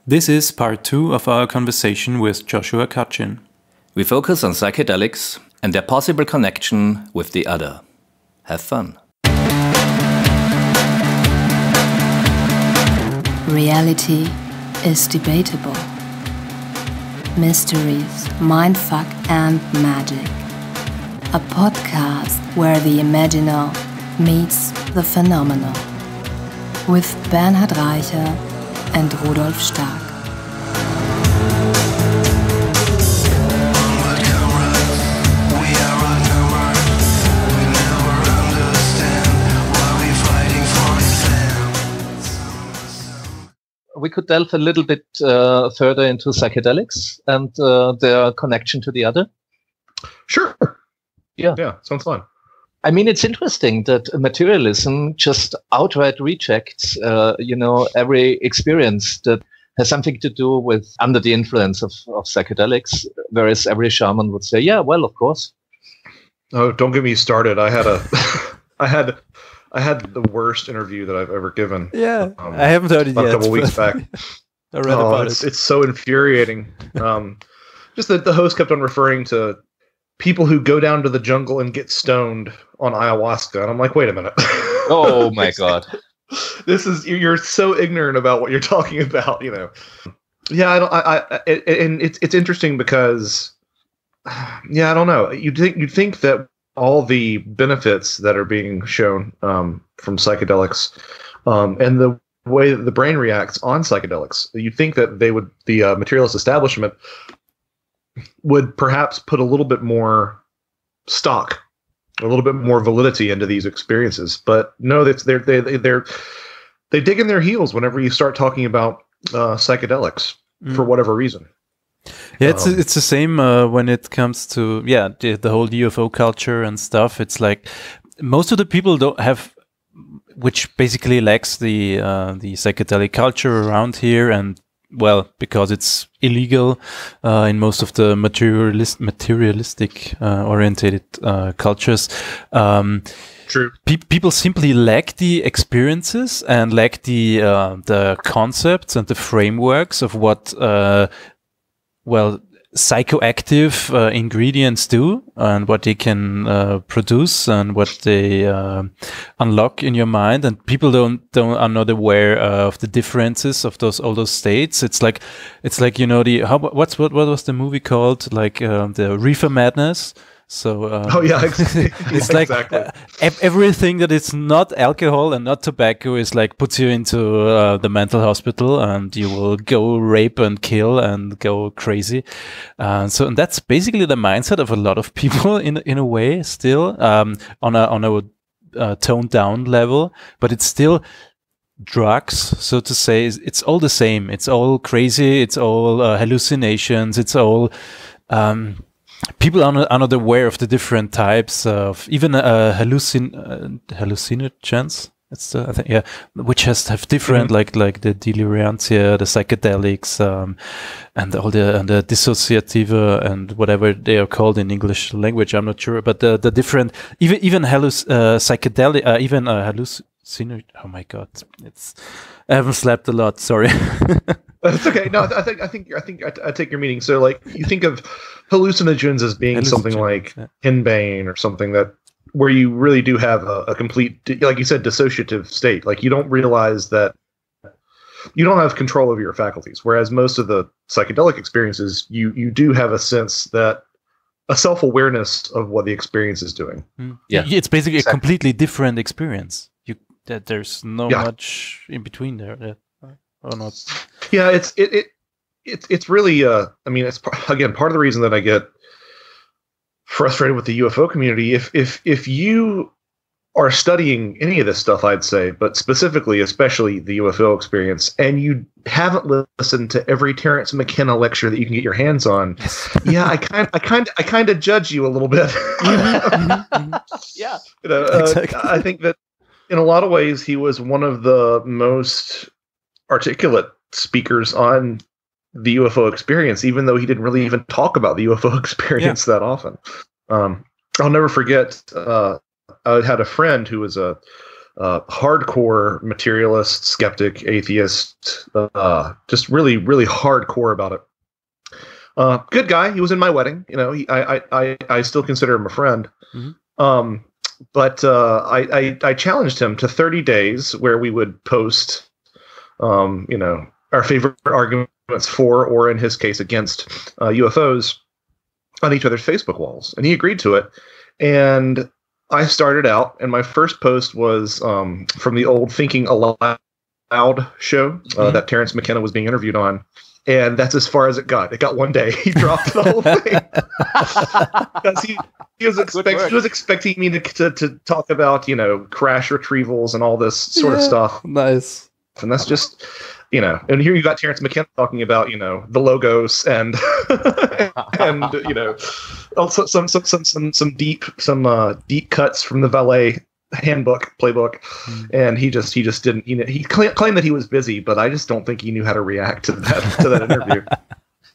This is part 2 of our conversation with Joshua Cutchin. We focus on psychedelics and their possible connection with the other. Have fun. Reality is debatable. Mysteries, mindfuck and magic. A podcast where the imaginal meets the phenomenal. With Bernhard Reicher and Rudolf Stark. We could delve a little bit further into psychedelics and their connection to the other. Sure. Yeah, sounds fun. I mean, it's interesting that materialism just outright rejects, every experience that has something to do with under the influence of psychedelics, whereas every shaman would say, yeah, well, of course. Oh, don't get me started. I had the worst interview that I've ever given. Yeah, I haven't heard it yet. A couple weeks back. I read about it. It's so infuriating. Just that the host kept on referring to people who go down to the jungle and get stoned on ayahuasca, and I'm like, wait a minute. Oh my God. You're so ignorant about what you're talking about, Yeah, it's interesting because, yeah, I don't know. You'd think that all the benefits that are being shown from psychedelics and the way that the brain reacts on psychedelics, you'd think that the materialist establishment would perhaps put a little bit more stock, a little bit more validity into these experiences. But no, they dig in their heels whenever you start talking about psychedelics for whatever reason. Yeah, it's the same when it comes to the whole UFO culture and stuff. It's like most of the people don't have, which basically lacks the psychedelic culture around here, and well, because it's illegal in most of the materialistic oriented cultures. True. People simply lack the experiences and lack the concepts and the frameworks of what psychoactive ingredients do and what they can produce and what they unlock in your mind. And people are not aware of the differences of all those states. It's like what was the movie called? Like the Reefer Madness. So it's like everything that is not alcohol and not tobacco is like puts you into the mental hospital, and you will go rape and kill and go crazy. And that's basically the mindset of a lot of people in a way still on a toned down level, but it's still drugs, so to say. It's all the same. It's all crazy. It's all hallucinations. It's all people are not aware of the different types of even hallucinogens. I think, which have different like the deliriantia, the psychedelics, and all the dissociative and whatever they are called in English language. I'm not sure, but the different even psychedelic, even hallucinogen. Oh my God, I haven't slept a lot. Sorry. That's okay. No, I think I take your meaning. So, like, you think of hallucinogens as being something like henbane or something where you really do have a complete, like you said, dissociative state. Like, you don't realize that you don't have control over your faculties. Whereas most of the psychedelic experiences, you do have a sense that a self-awareness of what the experience is doing. Yeah, it's basically a completely different experience. There's no much in between there. Or not. Yeah, it's really I mean, it's again part of the reason that I get frustrated with the UFO community. If you are studying any of this stuff, I'd say, but specifically, especially the UFO experience, and you haven't listened to every Terence McKenna lecture that you can get your hands on, I kind of judge you a little bit. Yeah, exactly. I think that in a lot of ways he was one of the most articulate speakers on the UFO experience, even though he didn't really even talk about the UFO experience that often. I'll never forget, I had a friend who was a hardcore materialist, skeptic, atheist, just really, really hardcore about it. Good guy. He was in my wedding. You know, I still consider him a friend. Mm-hmm. But I challenged him to 30 days where we would post, you know, our favorite arguments for, or in his case, against UFOs on each other's Facebook walls. And he agreed to it. And I started out, and my first post was from the old Thinking Aloud show that Terence McKenna was being interviewed on. And that's as far as it got. It got one day. He dropped the whole thing. Because he was expecting me to talk about, you know, crash retrievals and all this sort of stuff. Nice. And that's just, you know, and here you got Terence McKenna talking about, you know, the logos and and you know, also some deep cuts from the valet playbook, and he just didn't, you know, he claimed that he was busy, but I just don't think he knew how to react to that interview.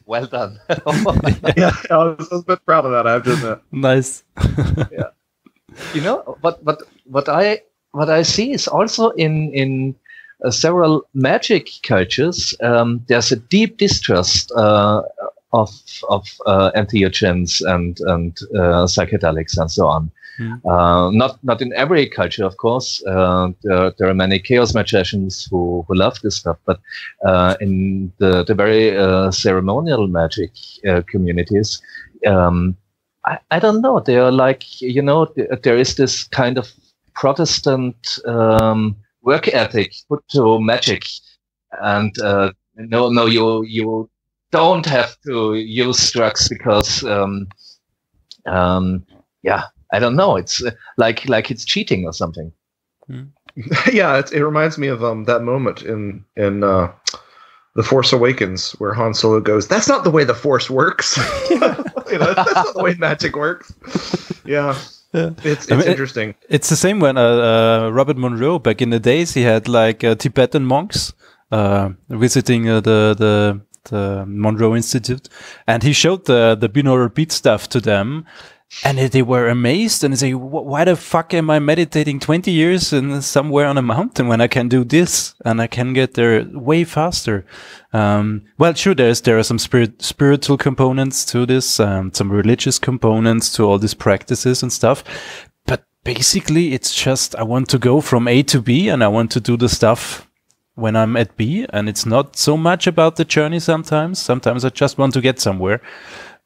Well done. Yeah, I was a bit proud of that, I have to admit. Nice. Yeah. You know, what I see is also in several magic cultures, there's a deep distrust of entheogens and psychedelics and so on. Not in every culture, of course. There are many chaos magicians who love this stuff, but in the very ceremonial magic communities, I don't know. They are like, you know, there is this kind of Protestant work ethic put to magic, and no, you don't have to use drugs because yeah. I don't know. It's like it's cheating or something. Yeah, it reminds me of that moment in The Force Awakens where Han Solo goes, "That's not the way the Force works." You know, that's not the way magic works. Yeah. It's interesting. It's the same when Robert Monroe, back in the days, he had like Tibetan monks visiting the Monroe Institute, and he showed the binaural beat stuff to them. And they were amazed, and they say, "Why the fuck am I meditating 20 years somewhere on a mountain when I can do this and I can get there way faster?" Well, sure, there are some spiritual components to this, some religious components to all these practices and stuff. But basically, it's just I want to go from A to B, and I want to do the stuff when I'm at B, and it's not so much about the journey. Sometimes I just want to get somewhere.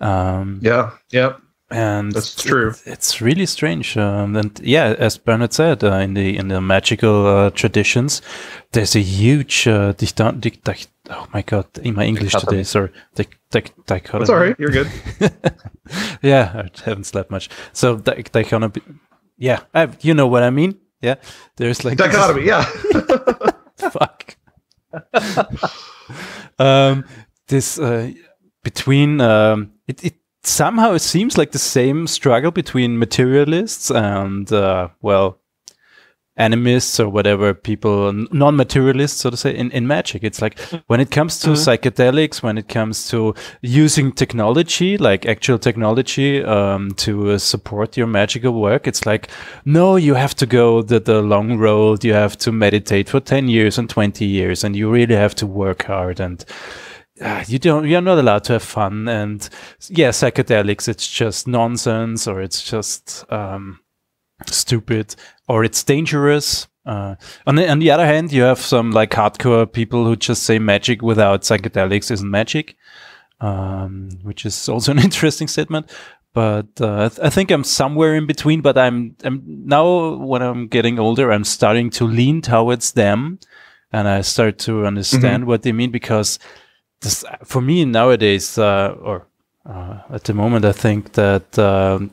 Yeah. And that's true. It's really strange, and yeah, as Bernard said, in the magical traditions, there's a huge oh my god, in my English today, sorry, dichotomy. It's all right, you're good. Yeah, I haven't slept much, so dichotomy. Yeah, you know what I mean. Yeah, there's like dichotomy. Yeah. Fuck. This between it. Somehow it seems like the same struggle between materialists and, well, animists or whatever people, non-materialists, so to say, in magic. It's like when it comes to psychedelics, when it comes to using technology, like actual technology, to support your magical work, it's like, no, you have to go the long road. You have to meditate for 10 years and 20 years, and you really have to work hard, and you're not allowed to have fun. And yeah, psychedelics, it's just nonsense, or it's just stupid, or it's dangerous. On the other hand, you have some like hardcore people who just say magic without psychedelics isn't magic, which is also an interesting statement. But I think I'm somewhere in between. But I'm now, when I'm getting older, I'm starting to lean towards them, and I start to understand what they mean, because this, for me nowadays, at the moment, I think that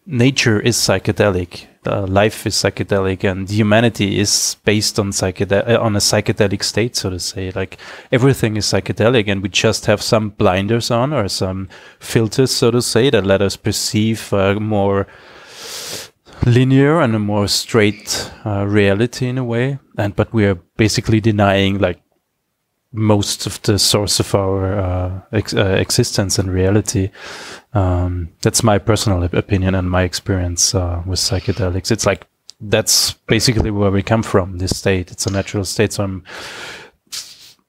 nature is psychedelic, life is psychedelic, and humanity is based on a psychedelic state, so to say. Like everything is psychedelic, and we just have some blinders on, or some filters, so to say, that let us perceive a more linear and a more straight reality in a way. But we are basically denying like most of the source of our existence and reality. That's my personal opinion and my experience with psychedelics. It's like that's basically where we come from. This state, it's a natural state. So I'm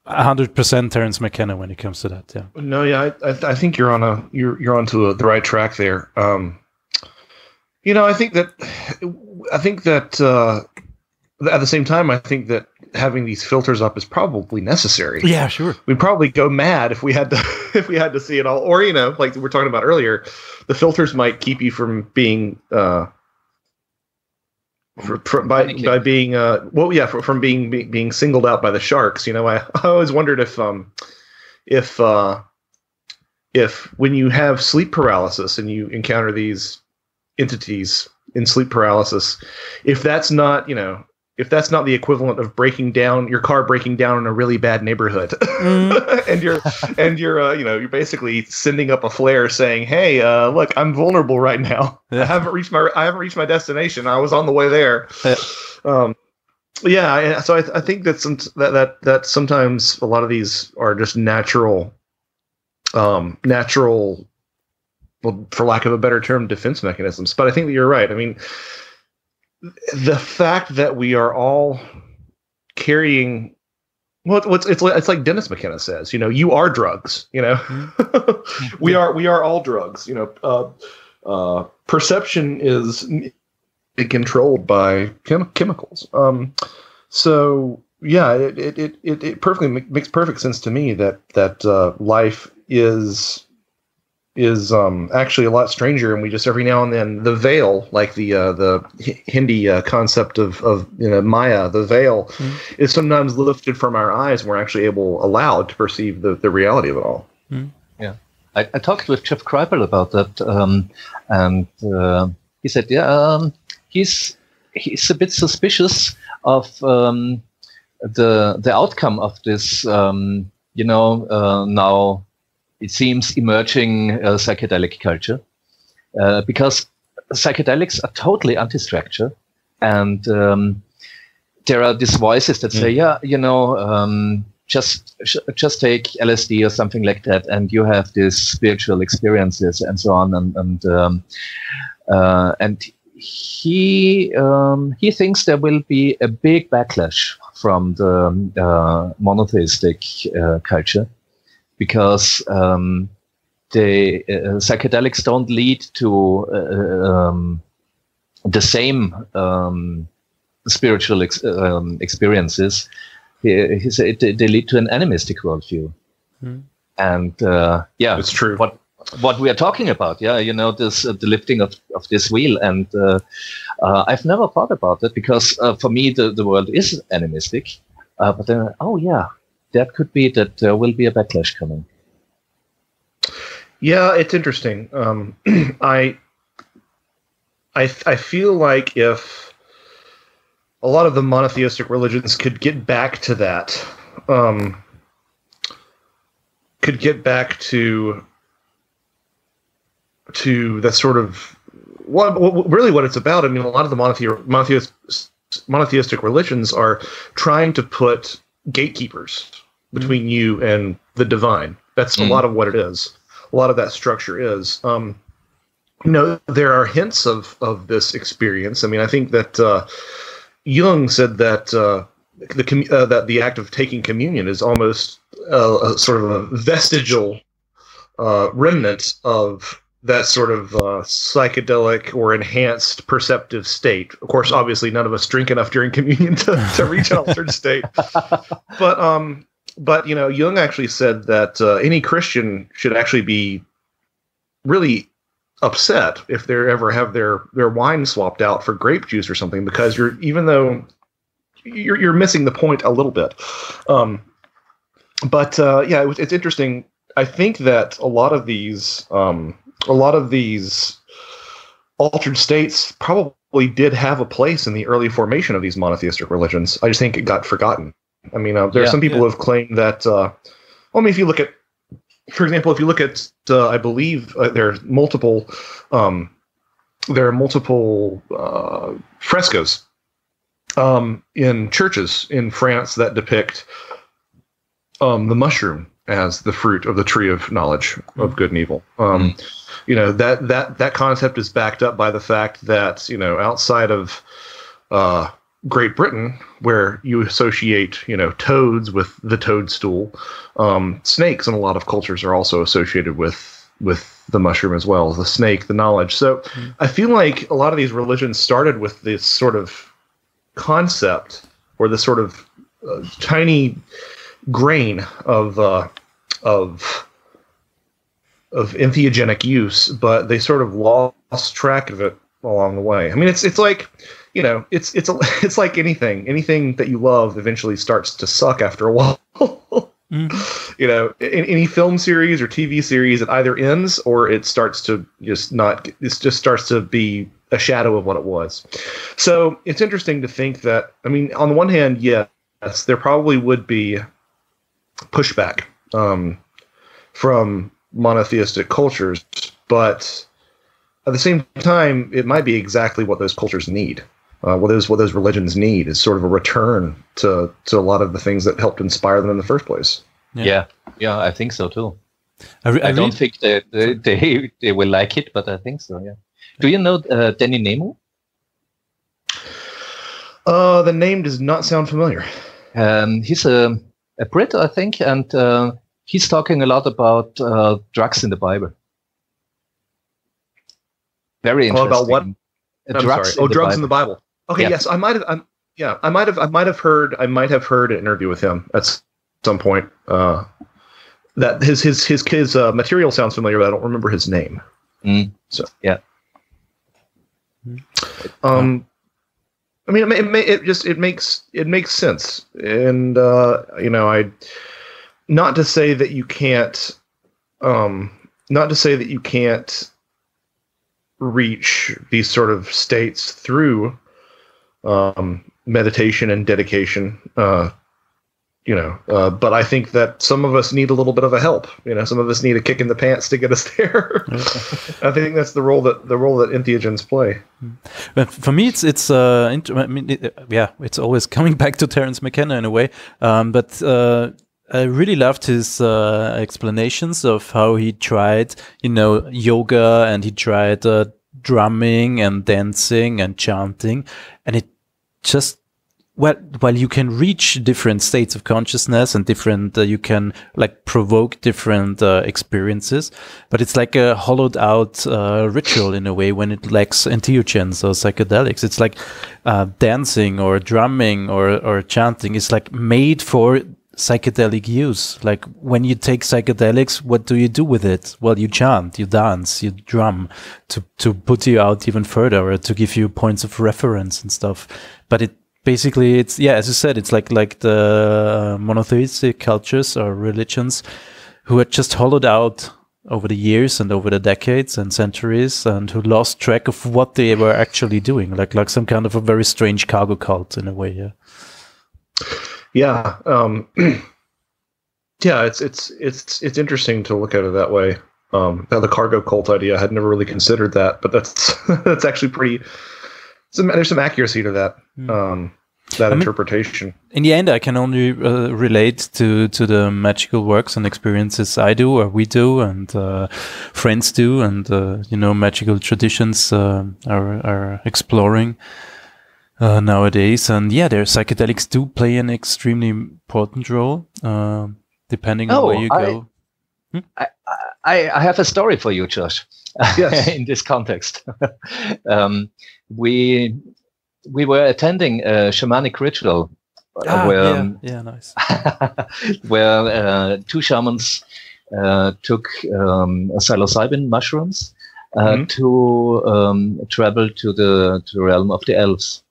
100% Terence McKenna when it comes to that. Yeah. No, yeah, I think you're onto the right track there. I think that at the same time, I think that having these filters up is probably necessary. Yeah, sure. We'd probably go mad if we had to see it all, or like we were talking about earlier, the filters might keep you from being from being singled out by the sharks. I always wondered if when you have sleep paralysis and you encounter these entities in sleep paralysis, if that's not the equivalent of your car breaking down in a really bad neighborhood, and you're basically sending up a flare saying, "Hey, look, I'm vulnerable right now. Yeah. I haven't reached my destination. I was on the way there." Yeah. So I think that sometimes a lot of these are just natural, well, for lack of a better term, defense mechanisms. But I think that you're right. I mean, the fact that we are all carrying, well, it's like Dennis McKenna says, you are drugs, Mm-hmm. we are all drugs, perception is controlled by chemicals. So yeah, it perfectly makes perfect sense to me that life is actually a lot stranger, and we just every now and then the veil, like the Hindi concept of Maya, the veil is sometimes lifted from our eyes, and we're actually allowed to perceive the reality of it all. Yeah, I talked with Jeff Kripal about that, and he said, he's a bit suspicious of the outcome of this, now. It seems emerging psychedelic culture, because psychedelics are totally anti-structure, and there are these voices that say, just take LSD or something like that, and you have these spiritual experiences and so on, and he thinks there will be a big backlash from the monotheistic culture. Because the psychedelics don't lead to the same spiritual experiences. He said they lead to an animistic worldview, and it's true. What we are talking about, this the lifting of this wheel, and I've never thought about that, because for me the world is animistic, but then that could be that there will be a backlash coming. Yeah, it's interesting. I feel like if a lot of the monotheistic religions could get back to that, could get back to that sort of what it's about. I mean, a lot of the monotheistic religions are trying to put gatekeepers between you and the divine. That's a lot of what it is. A lot of that structure is. There are hints of this experience. I mean, I think that Jung said that that the act of taking communion is almost a sort of a vestigial remnant of that sort of psychedelic or enhanced perceptive state. Of course, obviously, none of us drink enough during communion to reach an altered state. But Jung actually said that any Christian should actually be really upset if they ever have their wine swapped out for grape juice or something, because even though you're missing the point a little bit. It's interesting. I think that a lot of these altered states probably did have a place in the early formation of these monotheistic religions. I just think it got forgotten. I mean, there are some people who have claimed that. If you look at, for example, I believe there are multiple frescoes in churches in France that depict the mushroom as the fruit of the tree of knowledge of good and evil. That concept is backed up by the fact that outside of Great Britain, where you associate, toads with the toadstool. Snakes in a lot of cultures are also associated with the mushroom as well, the snake, the knowledge. So I feel like a lot of these religions started with this sort of concept, or this sort of tiny grain of entheogenic use, but they sort of lost track of it along the way. I mean, it's like, it's like anything that you love eventually starts to suck after a while. Any film series or TV series, it either ends or it starts to just starts to be a shadow of what it was. So it's interesting to think that, I mean, on the one hand, yes, there probably would be pushback from monotheistic cultures, but at the same time, it might be exactly what those cultures need. What those religions need is sort of a return to a lot of the things that helped inspire them in the first place. Yeah, I think so too. I don't think they will like it, but I think so. Yeah. Do you know Danny Nemo? The name does not sound familiar. He's a Brit, I think, and he's talking a lot about drugs in the Bible. Very interesting. About what? Drugs in the Bible. Okay, yeah. Yes, I might have heard an interview with him at some point. That his material sounds familiar, but I don't remember his name. So yeah. I mean, it makes sense, and I not to say that you can't reach these sort of states through meditation and dedication, but I think that some of us need a little bit of a help. Some of us need a kick in the pants to get us there. I think that's the role that entheogens play. But for me, it's always coming back to Terence McKenna in a way. But I really loved his explanations of how he tried, yoga, and he tried drumming and dancing and chanting, and it just, while you can reach different states of consciousness and different, you can provoke different experiences, but it's like a hollowed out ritual in a way when it lacks entheogens or psychedelics. It's like dancing or drumming or chanting is like made for psychedelic use. Like when you take psychedelics, what do you do with it? Well, you chant, you dance, you drum to put you out even further, or to give you points of reference and stuff. But it basically, it's, as you said, it's like the monotheistic cultures or religions who had just hollowed out over the years and over the decades and centuries, and who lost track of what they were actually doing, like some kind of a very strange cargo cult in a way. It's interesting to look at it that way. The cargo cult idea, I had never really considered that, but that's actually pretty. There's some accuracy to that. Interpretation. In the end, I can only relate to the magical works and experiences I do, or we do, and friends do, and magical traditions are exploring nowadays. And their psychedelics do play an extremely important role, depending on where you go. I have a story for you, Josh. Yes. In this context, we were attending a shamanic ritual nice. where two shamans took psilocybin mushrooms to travel to the realm of the elves.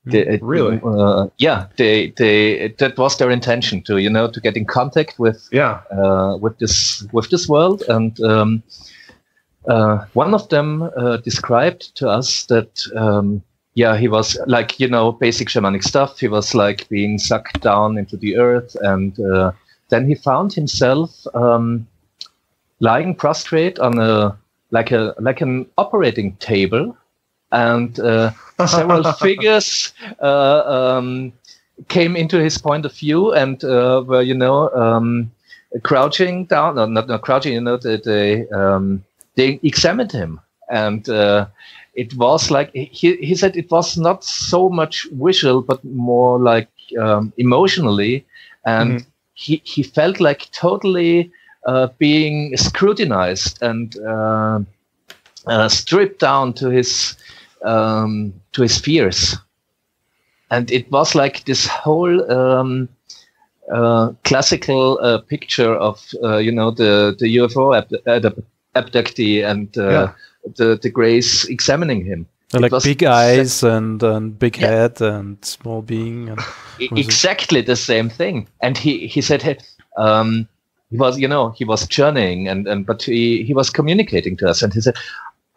Really? That was their intention to get in contact with this world. And one of them described to us that he was like, basic shamanic stuff. He was like being sucked down into the earth, and then he found himself lying prostrate on an operating table, and several figures came into his point of view and were crouching down, or not crouching, they examined him, and it was like he said it was not so much visual, but more like emotionally, and he felt like totally being scrutinized and stripped down to his fears, and it was like this whole classical picture of the UFO abductee and the Greys examining him. Like big eyes and big head and small being. And exactly the same thing. And he said he was journeying but he was communicating to us, and he said,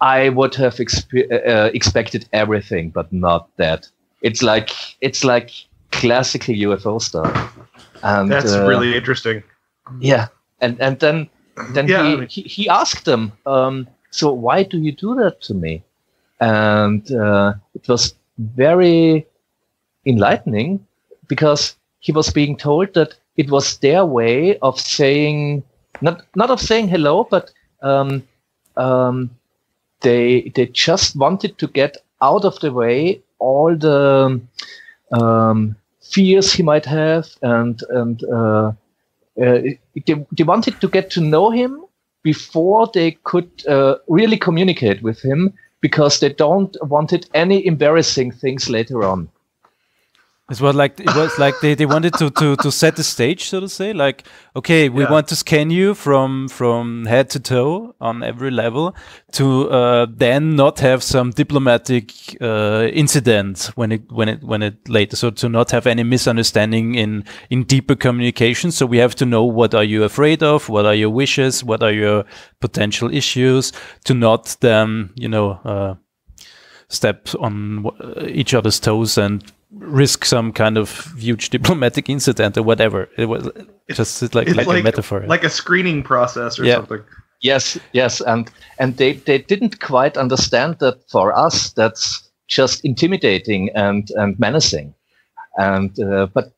I would have expected everything, but not that. It's like classical UFO stuff. And that's really interesting. Yeah, and then he asked them, so why do you do that to me? And it was very enlightening, because he was being told that it was their way of saying, not of saying hello, but they just wanted to get out of the way all the fears he might have, and they wanted to get to know him before they could really communicate with him, because they don't wanted any embarrassing things later on. It was like they wanted to set the stage, so to say. Like, okay, we want to scan you from head to toe on every level, to then not have some diplomatic incident when it later. So to not have any misunderstanding in deeper communication. So we have to know, what are you afraid of? What are your wishes? What are your potential issues? To not then step on each other's toes and risk some kind of huge diplomatic incident or whatever. It was just like a metaphor, like a screening process or something. Yes, and they didn't quite understand that for us that's just intimidating and menacing. And but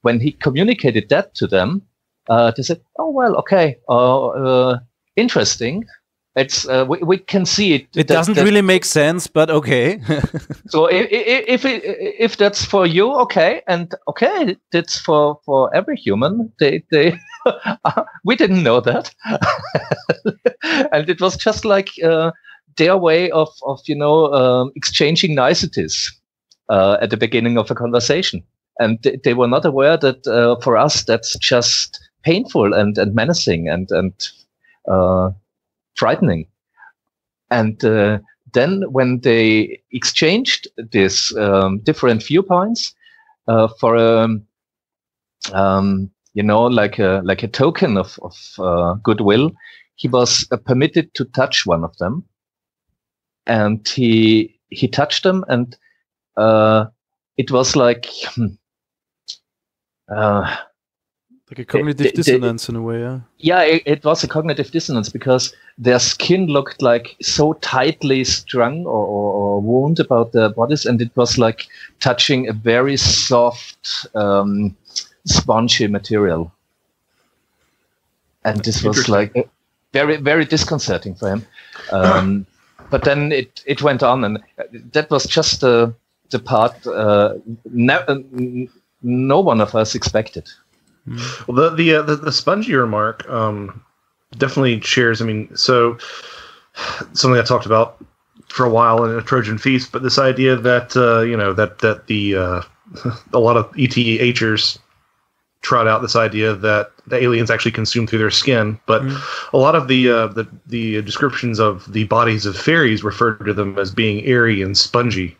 when he communicated that to them, they said, "Oh well, okay, interesting." It's we can see it. It doesn't really make sense, but okay. So if that's for you, okay, and okay, that's for every human. They we didn't know that, and it was just like their way of exchanging niceties at the beginning of a conversation, and they were not aware that for us that's just painful and menacing and frightening. And then when they exchanged these different viewpoints for like a token of goodwill, he was permitted to touch one of them, and he touched them, and it was like a cognitive dissonance in a way, it was a cognitive dissonance, because their skin looked like so tightly strung or wound about their bodies, and it was like touching a very soft, spongy material. And this was like very, very disconcerting for him. But then it went on, and that was just the part no one of us expected. Well, the spongy remark definitely shares. I mean, so something I talked about for a while in a Trojan Feast, but this idea that that the a lot of ETHers trot out this idea that the aliens actually consume through their skin, but a lot of the descriptions of the bodies of fairies refer to them as being airy and spongy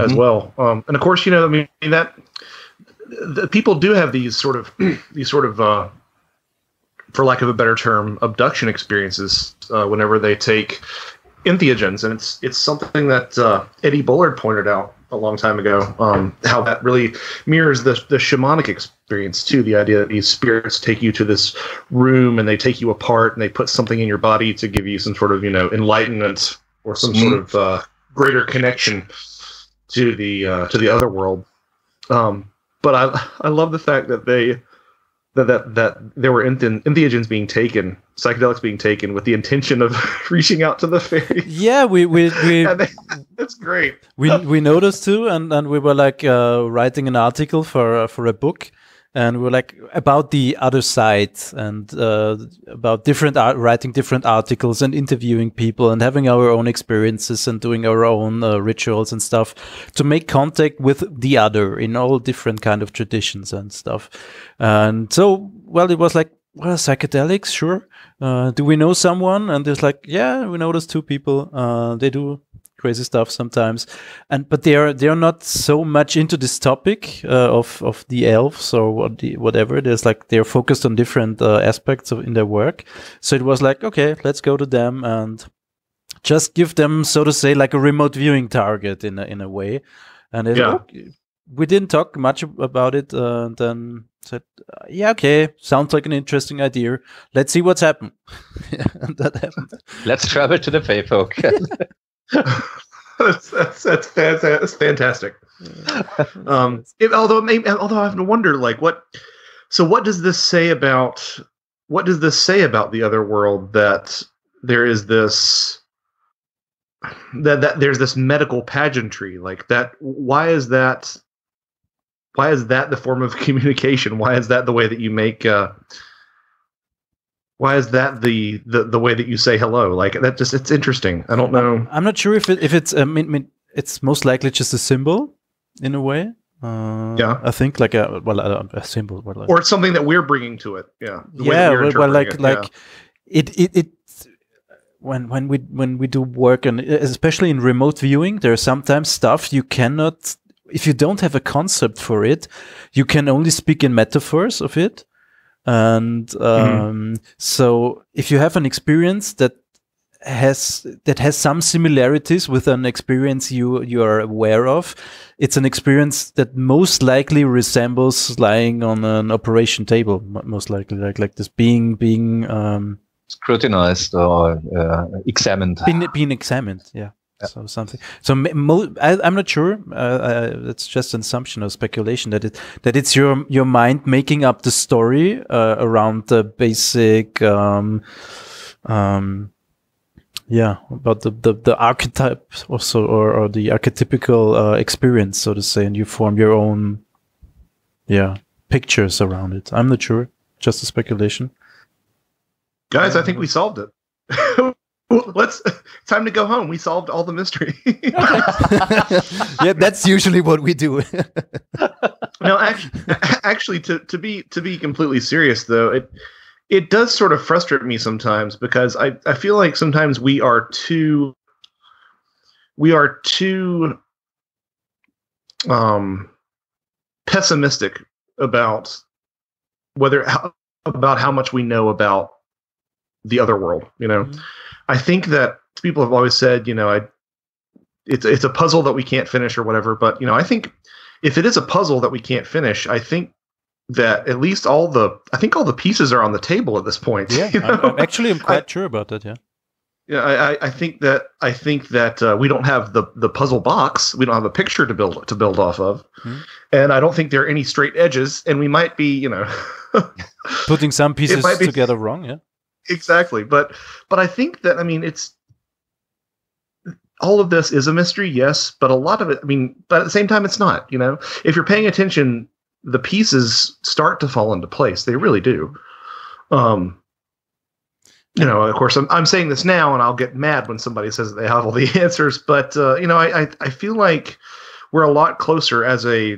as well. And of course, I mean that. The people do have these sort of, for lack of a better term, abduction experiences whenever they take entheogens, and it's something that Eddie Bullard pointed out a long time ago. How that really mirrors the shamanic experience too. The idea that these spirits take you to this room and they take you apart and they put something in your body to give you some sort of enlightenment or some sort of greater connection to the other world. But I love the fact that they that there were entheogens being taken, psychedelics being taken with the intention of reaching out to the fairies. Yeah, we that's great. we noticed too, and we were like writing an article for a book, and we were like about the other side and about writing different articles and interviewing people and having our own experiences and doing our own rituals and stuff to make contact with the other in all different kind of traditions and stuff. And so, well, it was like, well, psychedelics, sure. Do we know someone? And it's like, yeah, we know those two people. They do crazy stuff sometimes, but they're not so much into this topic of the elves or whatever. There's like they're focused on different aspects in their work. So it was like, okay, let's go to them and just give them, so to say, like a remote viewing target in a way. And we didn't talk much about it. Then said, yeah, okay, sounds like an interesting idea. Let's see what's happened. And that happened. Let's travel to the Fae folk. that's fantastic. Although I have to wonder, like, what does this say about the other world, that there is this that there's this medical pageantry like that? Why is that the form of communication? Why is that the way that you make why is that the way that you say hello? Like that it's interesting. I don't know. I'm not sure if it's I mean, it's most likely just a symbol in a way. I think like a symbol, or it's something that we're bringing to it. When we do work, and especially in remote viewing, there are sometimes stuff you cannot, if you don't have a concept for it, you can only speak in metaphors of it. And so if you have an experience that has some similarities with an experience you are aware of, it's an experience that most likely resembles lying on an operation table, most likely like this being scrutinized or examined, being examined. Yeah. So something. So I'm not sure. It's just an assumption or speculation that it's your mind making up the story around the basic, about the archetype also, or the archetypical experience, so to say, and you form your own, pictures around it. I'm not sure. Just a speculation. Guys, I think we solved it. Time to go home. We solved all the mystery. Yeah, that's usually what we do. No, actually, to be completely serious though, it does sort of frustrate me sometimes, because I feel like sometimes we are too pessimistic about how much we know about the other world. Mm-hmm. I think that people have always said, it's a puzzle that we can't finish or whatever. But, I think if it is a puzzle that we can't finish, I think that at least all the pieces are on the table at this point. Yeah, I'm quite sure about that. Yeah. Yeah, I think that we don't have the puzzle box. We don't have a picture to build off of, and I don't think there are any straight edges. And we might be, putting some pieces together wrong. Yeah. Exactly, but I think that it's all of this is a mystery, yes, but a lot of it, but at the same time, it's not. If you're paying attention, the pieces start to fall into place. They really do. Of course, I'm saying this now, and I'll get mad when somebody says that they have all the answers. But I feel like we're a lot closer as a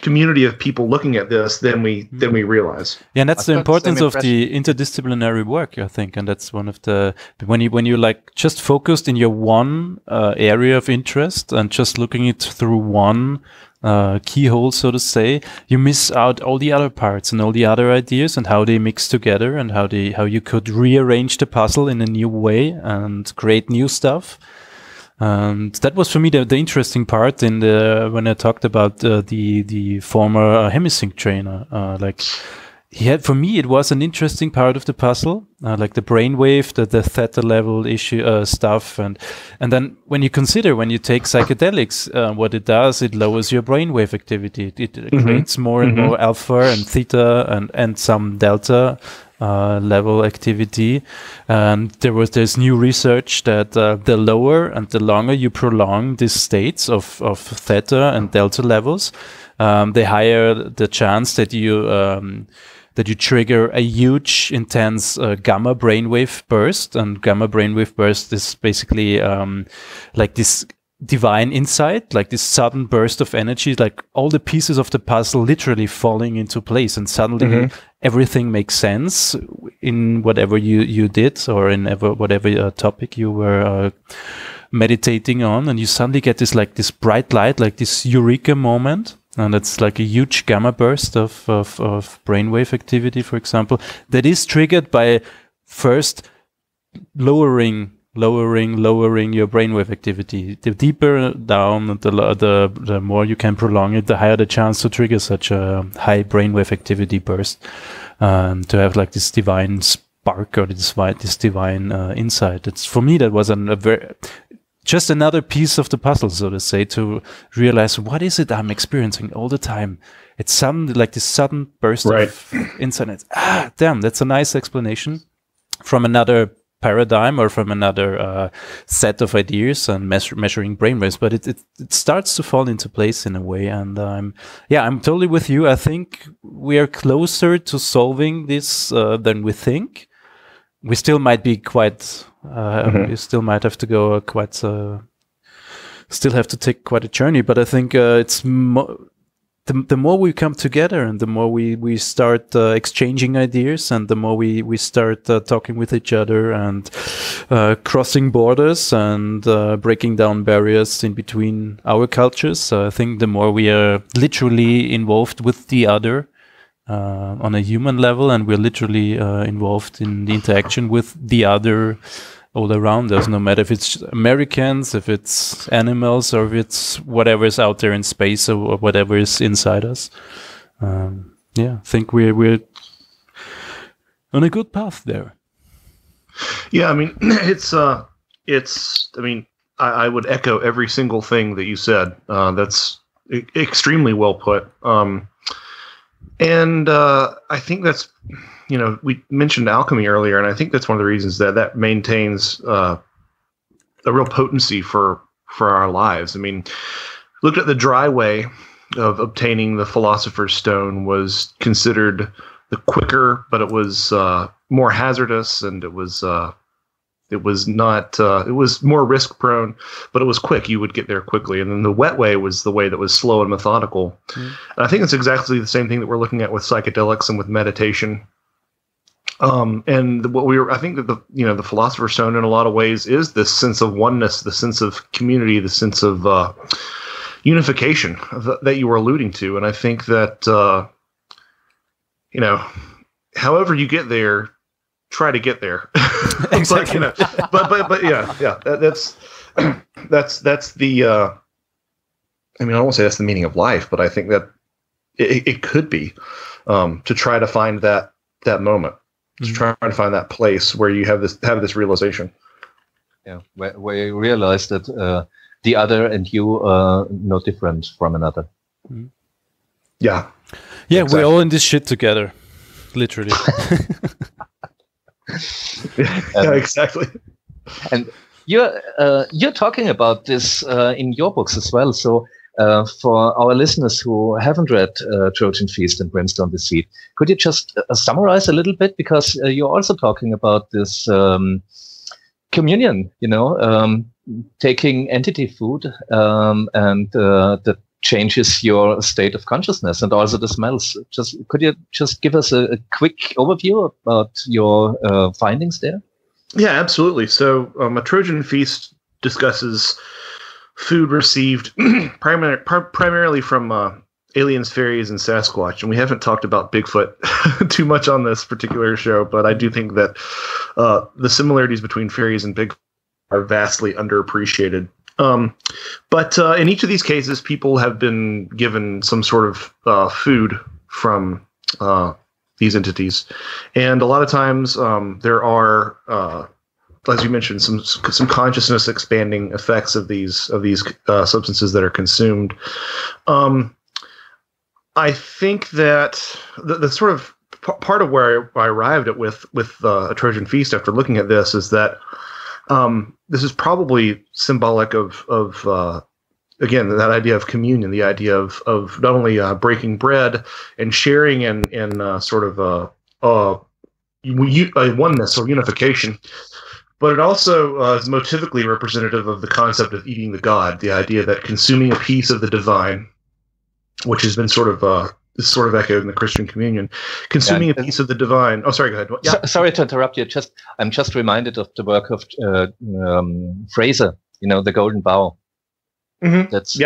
community of people looking at this than we realize. Yeah, and that's the importance of the interdisciplinary work, I think, and that's one of the when you like just focused in your one area of interest and just looking it through one keyhole, so to say, you miss out all the other parts and all the other ideas and how they mix together and how you could rearrange the puzzle in a new way and create new stuff. And that was for me the interesting part when I talked about the former hemisync trainer. for me, it was an interesting part of the puzzle, like the brainwave, the theta level issue stuff, and then when you take psychedelics, what it does, it lowers your brainwave activity. It creates more and more alpha and theta and some delta level activity. And there's new research that the lower and the longer you prolong these states of theta and delta levels, the higher the chance that you trigger a huge, intense gamma brainwave burst. And gamma brainwave burst is basically like this divine insight, like this sudden burst of energy, like all the pieces of the puzzle literally falling into place, and suddenly everything makes sense in whatever you did, or in whatever topic you were meditating on, and you suddenly get this bright light, like this eureka moment. And it's like a huge gamma burst of brainwave activity, for example, that is triggered by first lowering your brainwave activity. The deeper down, the more you can prolong it, the higher the chance to trigger such a high brainwave activity burst, to have like this divine spark or this divine insight. It's, for me, that was just another piece of the puzzle, so to say, to realize what is it I'm experiencing all the time. It's like this sudden burst of insight. Damn, that's a nice explanation from another paradigm or from another set of ideas and measuring brainwaves. But it starts to fall into place in a way. And I'm totally with you. I think we are closer to solving this than we think. We still might be quite. You still might have to go still have to take quite a journey, but I think it's the more we come together, and the more we start exchanging ideas, and the more we start talking with each other, and crossing borders, and breaking down barriers in between our cultures. I think the more we are literally involved with the other, on a human level, and we're literally involved in the interaction with the other all around us, no matter if it's Americans, if it's animals, or if it's whatever is out there in space, or whatever is inside us. I think we're on a good path there. Yeah, I mean, I would echo every single thing that you said. That's extremely well put. And I think that's, we mentioned alchemy earlier, and I think that's one of the reasons that maintains a real potency for our lives. I mean, looked at the dry way of obtaining the Philosopher's Stone was considered the quicker, but it was more hazardous, and it was more risk prone, but it was quick. You would get there quickly. And then the wet way was the way that was slow and methodical. And I think it's exactly the same thing that we're looking at with psychedelics and with meditation. And I think that the Philosopher's Stone in a lot of ways is this sense of oneness, the sense of community, the sense of unification that you were alluding to. And I think that, however you get there, try to get there. Exactly. but yeah, that's the, I won't say that's the meaning of life, but I think that it could be, to try to find that moment, to try to find that place where you have this realization. Yeah, where you realize that the other and you are no different from another. Yeah. Yeah, exactly. We're all in this shit together, literally. Yeah, exactly. And you're talking about this in your books as well. So for our listeners who haven't read Trojan Feast and Brimstone Deceit, could you just summarize a little bit? Because you're also talking about this communion, taking entity food, and that changes your state of consciousness, and also the smells. Could you just give us a quick overview about your findings there? Yeah, absolutely. So a Trojan Feast discusses food received primarily from aliens, fairies, and Sasquatch. And we haven't talked about Bigfoot too much on this particular show, but I do think that the similarities between fairies and Bigfoot are vastly underappreciated. But in each of these cases, people have been given some sort of food from these entities, and a lot of times there are, as you mentioned, some consciousness expanding effects of these substances that are consumed. I think that the sort of part of where I arrived at with A Trojan Feast after looking at this is that this is probably symbolic of again, that idea of communion, the idea of not only breaking bread and sharing in sort of a oneness or unification, but it also is motivically representative of the concept of eating the god, the idea that consuming a piece of the divine, which has been sort of echoed in the Christian communion, consuming a piece of the divine. Oh, sorry, go ahead. Yeah. Sorry to interrupt you. I'm just reminded of the work of Fraser, The Golden Bough. Mm-hmm. That's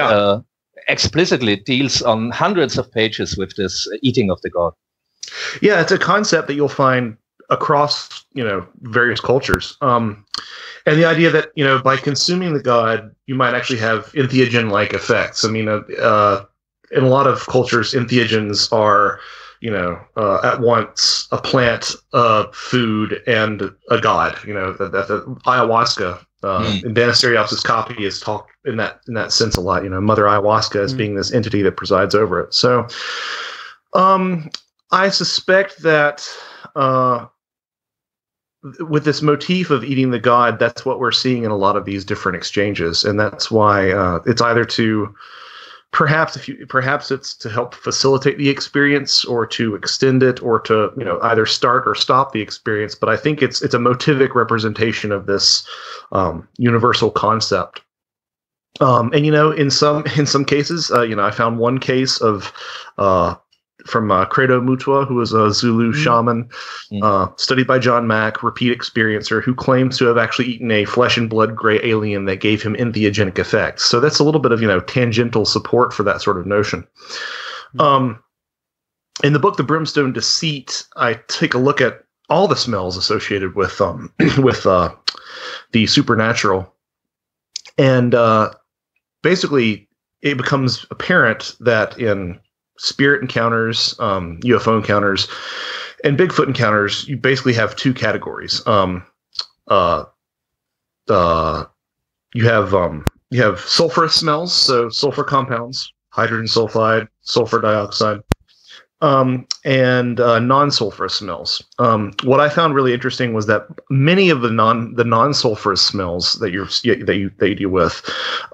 explicitly deals on hundreds of pages with this eating of the god. Yeah, it's a concept that you'll find across various cultures, and the idea that by consuming the god, you might actually have entheogen-like effects. I mean, in a lot of cultures, entheogens are at once a plant, food, and a god. The ayahuasca. In Banisteriopsis' copy is talked in that sense a lot. Mother ayahuasca as being this entity that presides over it. So, I suspect that with this motif of eating the god, that's what we're seeing in a lot of these different exchanges, and that's why it's either to perhaps it's to help facilitate the experience, or to extend it, or to either start or stop the experience. But I think it's a motivic representation of this universal concept. And in some cases, I found one case of from Credo Mutua, who was a Zulu shaman, studied by John Mack, repeat experiencer, who claims to have actually eaten a flesh and blood gray alien that gave him entheogenic effects. So that's a little bit of tangential support for that sort of notion. In the book The Brimstone Deceit, I take a look at all the smells associated with the supernatural, and basically it becomes apparent that in spirit encounters, UFO encounters, and Bigfoot encounters, you basically have two categories. You have sulfurous smells, so sulfur compounds, hydrogen sulfide, sulfur dioxide, and non-sulfurous smells. What I found really interesting was that many of the non-sulfurous smells that you deal with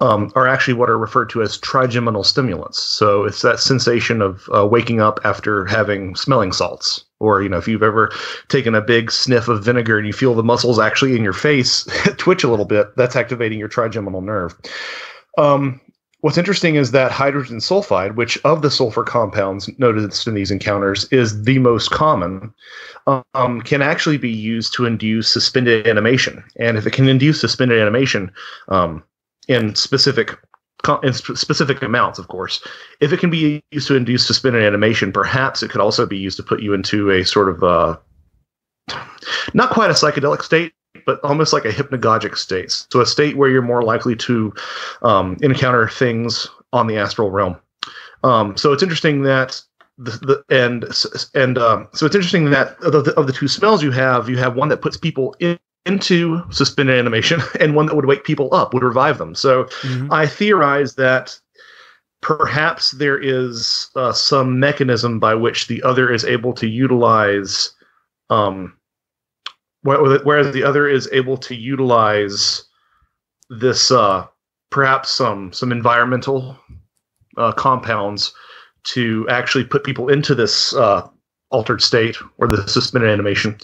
are actually what are referred to as trigeminal stimulants. So it's that sensation of waking up after having smelling salts, or if you've ever taken a big sniff of vinegar and you feel the muscles actually in your face twitch a little bit, that's activating your trigeminal nerve. What's interesting is that hydrogen sulfide, which of the sulfur compounds noticed in these encounters is the most common, can actually be used to induce suspended animation. And if it can induce suspended animation in specific amounts, of course, if it can be used to induce suspended animation, perhaps it could also be used to put you into a sort of not quite a psychedelic state, but almost like a hypnagogic state. So a state where you're more likely to encounter things on the astral realm. So it's interesting that so it's interesting that of the two smells you have one that puts people into suspended animation, and one that would wake people up, would revive them. So I theorize that perhaps there is some mechanism by which the other is able to utilize whereas the other is able to utilize this, perhaps some environmental compounds to actually put people into this altered state, or the suspended animation,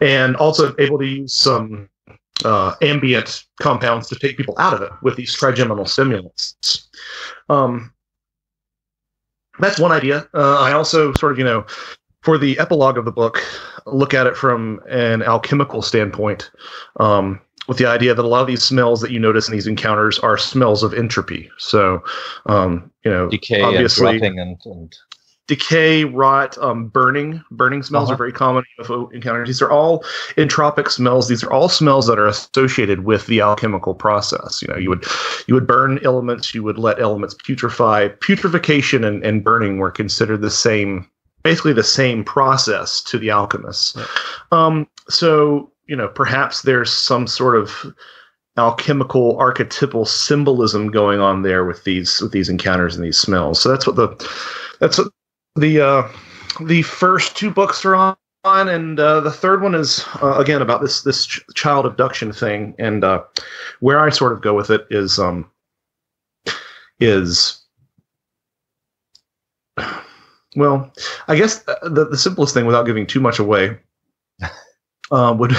and also able to use some ambient compounds to take people out of it with these trigeminal stimulants. That's one idea. I also sort of, for the epilogue of the book, look at it from an alchemical standpoint, with the idea that a lot of these smells that you notice in these encounters are smells of entropy. So, decay, obviously, and rotting, and decay, rot, burning smells are very common in UFO encounters. These are all entropic smells. These are all smells that are associated with the alchemical process. You would burn elements. You would let elements putrefy. Putrefaction and burning were considered the same basically the same process to the alchemists. Yeah. So, perhaps there's some sort of alchemical archetypal symbolism going on there with these encounters and these smells. So that's what the first two books are on. And the third one is again about this child abduction thing, and where I sort of go with it is well, I guess the simplest thing, without giving too much away, would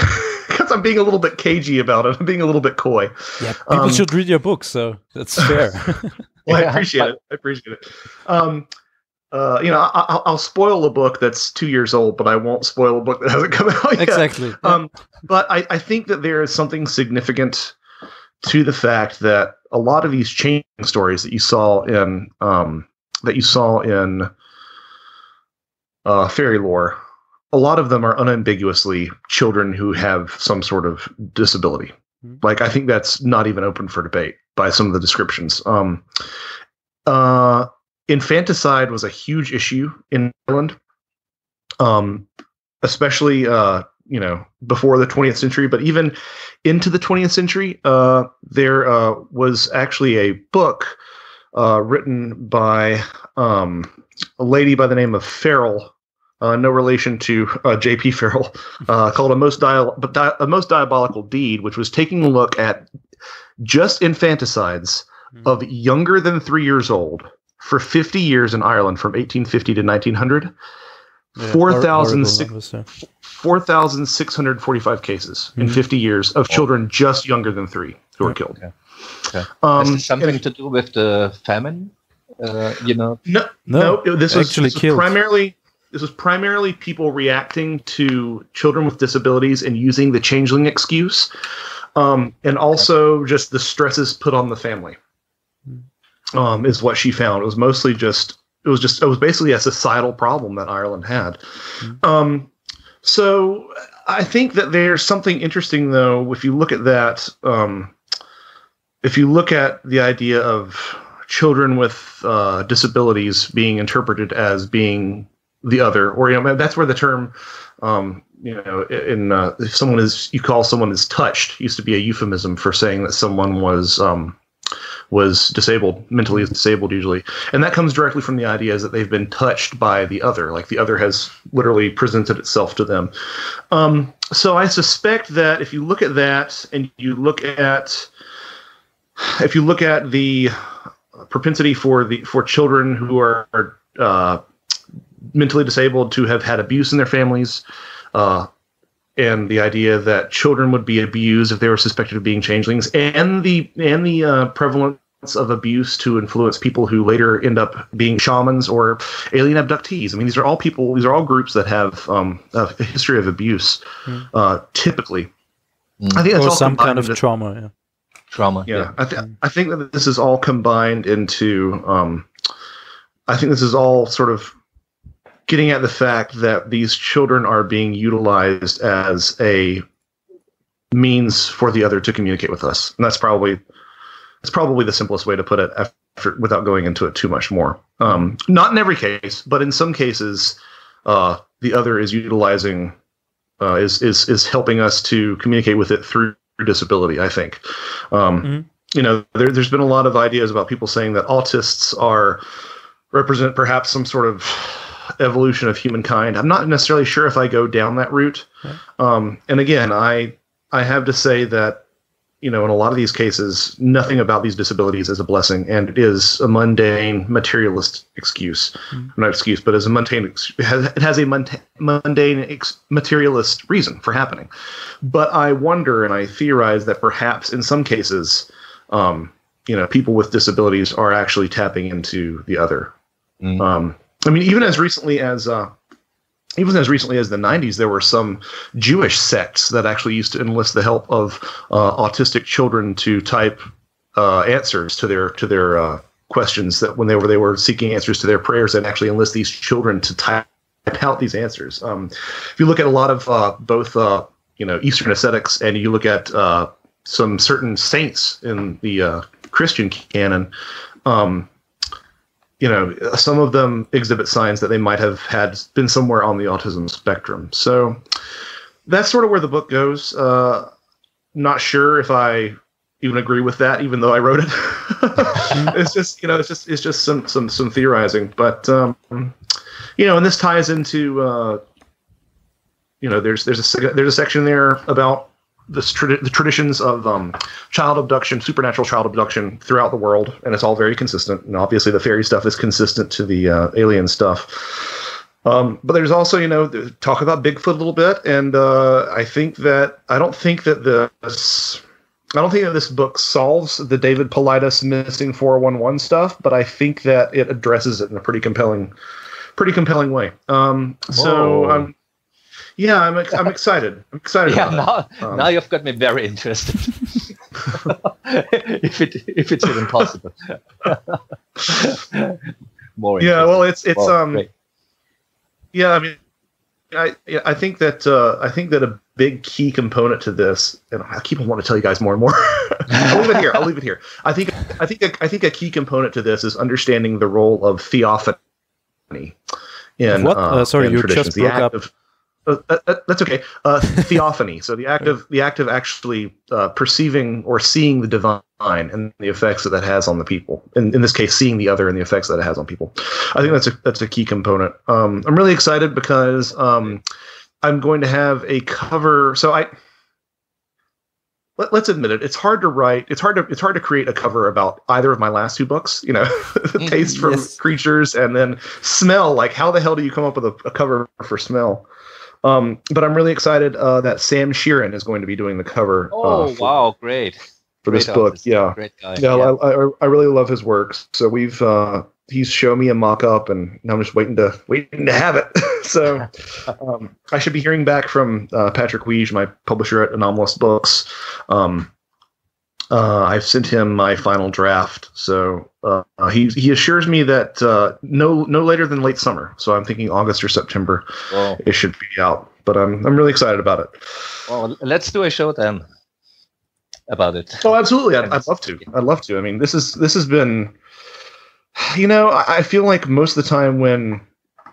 because I'm being a little bit cagey about it. I'm being a little bit coy. Yeah, people should read your books, so that's fair. Well, I appreciate it. I'll spoil a book that's 2 years old, but I won't spoil a book that hasn't come out yet. Exactly. But I think that there is something significant to the fact that a lot of these changeling stories that you saw in fairy lore, a lot of them are unambiguously children who have some sort of disability. Mm-hmm. Like, I think that's not even open for debate by some of the descriptions. Infanticide was a huge issue in Ireland, especially before the 20th century, but even into the 20th century, there was actually a book written by a lady by the name of Farrell, no relation to J.P. Farrell, called A Most Diabolical Deed, which was taking a look at just infanticides of younger than 3 years old for 50 years in Ireland, from 1850 to 1900. 4,645 cases in 50 years of children just younger than 3 who were killed. Okay. Has this something to do with the famine? No. This was primarily people reacting to children with disabilities and using the changeling excuse, and also just the stresses put on the family. Is what she found. It was basically a societal problem that Ireland had. So I think that there's something interesting, though, if you look at that. If you look at the idea of children with disabilities being interpreted as being the other, or that's where the term, if someone you call someone is touched, used to be a euphemism for saying that someone was disabled, mentally disabled usually. And that comes directly from the idea is that they've been touched by the other, like the other has literally presented itself to them. So I suspect that if you look at that and if you look at the propensity for children who are mentally disabled to have had abuse in their families, and the idea that children would be abused if they were suspected of being changelings, and the prevalence of abuse to influence people who later end up being shamans or alien abductees. I mean, these are all groups that have a history of abuse, typically. I think that's or all some kind of trauma. Yeah. Trauma. Yeah, I think that this is all combined into. I think this is all sort of getting at the fact that these children are being utilized as a means for the other to communicate with us, and that's probably the simplest way to put it, without going into it too much more. Not in every case, but in some cases, the other is utilizing is helping us to communicate with it through disability, I think. There's been a lot of ideas about people saying that autists represent perhaps some sort of evolution of humankind. I'm not necessarily sure if I go down that route. And again, I have to say that, in a lot of these cases, nothing about these disabilities is a blessing, and it is a mundane materialist excuse. Not excuse, but as a mundane, it has a mundane materialist reason for happening. But I wonder, and I theorize that perhaps in some cases, people with disabilities are actually tapping into the other. I mean, even as recently as the 90s, there were some Jewish sects that actually used to enlist the help of autistic children to type answers to their questions. That when they were seeking answers to their prayers, and actually enlist these children to type out these answers. If you look at a lot of both Eastern ascetics, and you look at some certain saints in the Christian canon. some of them exhibit signs that they might have been somewhere on the autism spectrum. So that's sort of where the book goes. Not sure if I even agree with that, even though I wrote it. It's just some theorizing. But and this ties into there's a section there about the traditions of child abduction, supernatural child abduction throughout the world, and it's all very consistent. And obviously, the faerie stuff is consistent to the alien stuff. But there's also, talk about Bigfoot a little bit, and I don't think that this book solves the David Paulides missing 411 stuff, but I think that it addresses it in a pretty compelling way. Yeah, I'm excited. I'm excited. Yeah, now you've got me very interested. if it's even possible. More. Yeah, well, it's great. Yeah, I mean, I think that a big key component to this, and I keep wanting to tell you guys more and more. I'll leave it here. I think a key component to this is understanding the role of theophany in what? Sorry, in you traditions. just broke up. That's okay. Theophany. So the act of actually perceiving or seeing the divine and the effects that has on the people. In this case, seeing the other and the effects that it has on people. I think that's a key component. I'm really excited because I'm going to have a cover. So let's admit it. It's hard to write. It's hard to create a cover about either of my last two books. The taste from creatures and then smell. Like, how the hell do you come up with a cover for smell? But I'm really excited that Sam Sheeran is going to be doing the cover. Wow, great. For this book, yeah. Great guy. Yeah, I really love his work. So he's shown me a mock-up, and now I'm just waiting to have it. So I should be hearing back from Patrick Weege, my publisher at Anomalous Books. I've sent him my final draft, so he assures me that no later than late summer. So I'm thinking August or September. It should be out. But I'm really excited about it. Well, let's do a show then about it. Oh, absolutely! I'd love to. I'd love to. I mean, this has been. I feel like most of the time when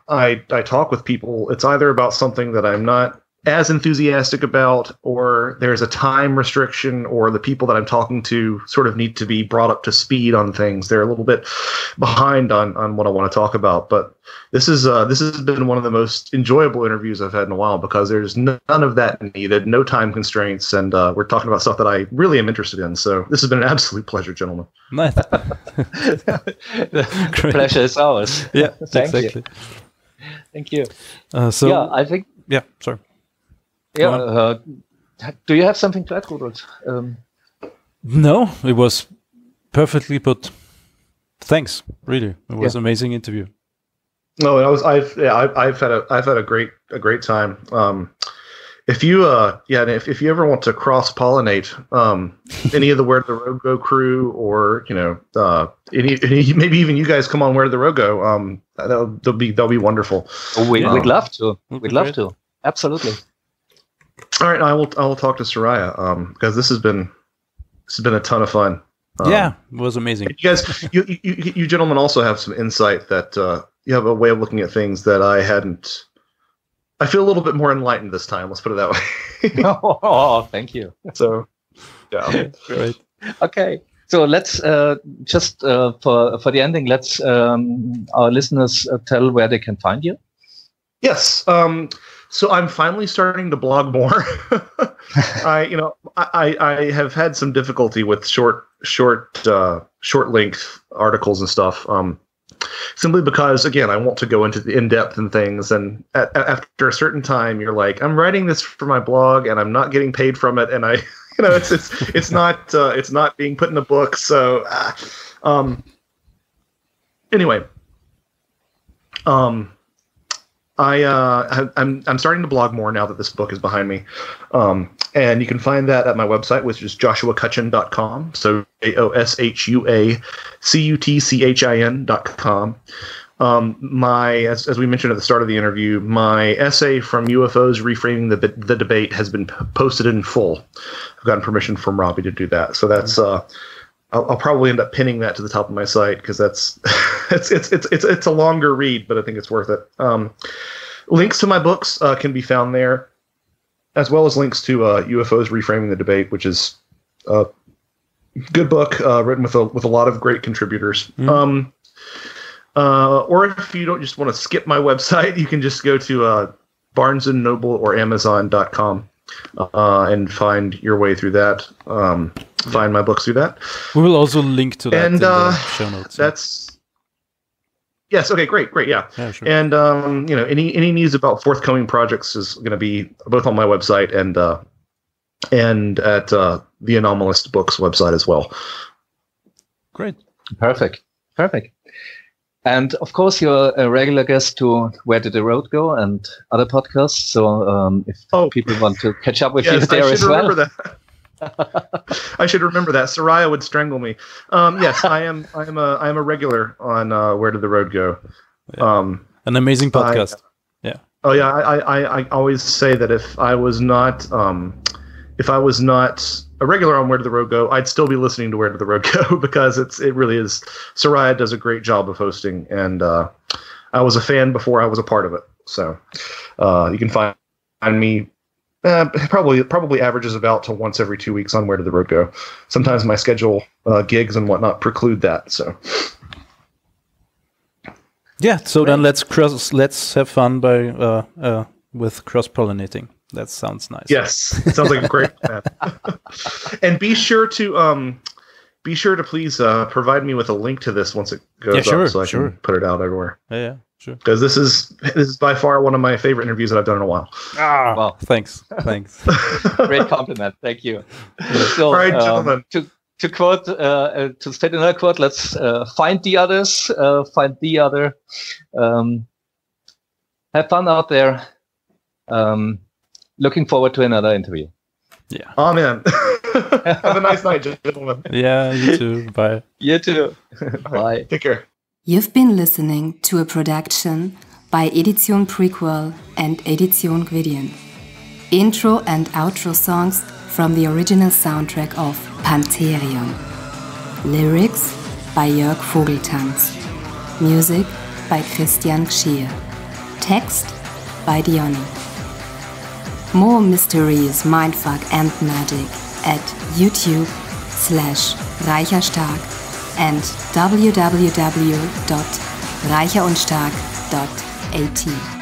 I talk with people, it's either about something that I'm not as enthusiastic about, or there's a time restriction, or the people that I'm talking to sort of need to be brought up to speed on things. They're a little bit behind on what I want to talk about. But this has been one of the most enjoyable interviews I've had in a while, because there's none of that needed, no time constraints, and we're talking about stuff that I really am interested in. So this has been an absolute pleasure, gentlemen. Nice. The pleasure is ours. Yeah, Thank exactly. you. Thank you. I think. Yeah, sorry. Yeah. Do you have something to add, Rudolf? No, it was perfectly put. Thanks, really. It was an amazing interview. No, I've had a great time. If you if you ever want to cross pollinate any of the Where Did the Road Go crew, or any maybe even you guys come on Where Did the Road Go, they'll be wonderful. We'd love to. We'd love to. Absolutely. All right, I will talk to Soraya because this has been a ton of fun. Yeah, it was amazing. You guys, you gentlemen also have some insight that you have a way of looking at things that I hadn't. I feel a little bit more enlightened this time. Let's put it that way. Oh, thank you. So, yeah, great. Okay, so let's just for the ending, let's our listeners tell where they can find you. Yes. So I'm finally starting to blog more. I have had some difficulty with short length articles and stuff. Simply because, again, I want to go into the in-depth and things, and after a certain time, you're like, I'm writing this for my blog, and I'm not getting paid from it, and it's not being put in a book. So, anyway, I'm starting to blog more now that this book is behind me, and you can find that at my website, which is joshuacutchin.com. So JOSHUACUTCHIN.com. As we mentioned at the start of the interview, my essay from UFOs Reframing the Debate has been posted in full. I've gotten permission from Robbie to do that, so that's I'll probably end up pinning that to the top of my site because that's it's a longer read, but I think it's worth it. Links to my books can be found there, as well as links to UFOs Reframing the Debate, which is a good book written with a lot of great contributors. Or if you don't just want to skip my website, you can just go to Barnes & Noble or Amazon.com and find your way through that. Find my books through that. We will also link to that and, in the show notes. That's yes. Okay. Great. Yeah. Sure. And any news about forthcoming projects is going to be both on my website and at the Anomalist Books website as well. Great. Perfect. And of course, you're a regular guest to Where Did the Road Go and other podcasts. So if people want to catch up with you there as well. Remember that. I should remember that. Soraya would strangle me. Yes, I am a regular on Where Did the Road Go. An amazing podcast. I always say that if I was not a regular on Where Did the Road Go, I'd still be listening to Where Did the Road Go because it really is. Soraya does a great job of hosting, and I was a fan before I was a part of it. So you can find me. Probably averages about to once every 2 weeks on Where Did the Road Go. Sometimes my schedule, gigs and whatnot preclude that. So yeah. So then let's have fun with cross-pollinating. That sounds nice. Yes, it sounds like a great plan. And be sure to please provide me with a link to this once it goes up, so I can put it out everywhere. Yeah, sure. Because this is by far one of my favorite interviews that I've done in a while. Well, thanks. Great compliment. Thank you. So, all right, gentlemen. To quote, to state another quote, let's find the others, find the other. Have fun out there. Looking forward to another interview. Yeah. Amen. Have a nice night, gentlemen. Yeah, you too. Bye. You too. Bye. Take care. You've been listening to a production by Edition Prequel and Edition Gradient. Intro and outro songs from the original soundtrack of Pantherium. Lyrics by Jörg Vogeltanz. Music by Christian Gschier. Text by Diony. More mysteries, mindfuck and magic at YouTube/Reicherstark and www.reicherondstark.at.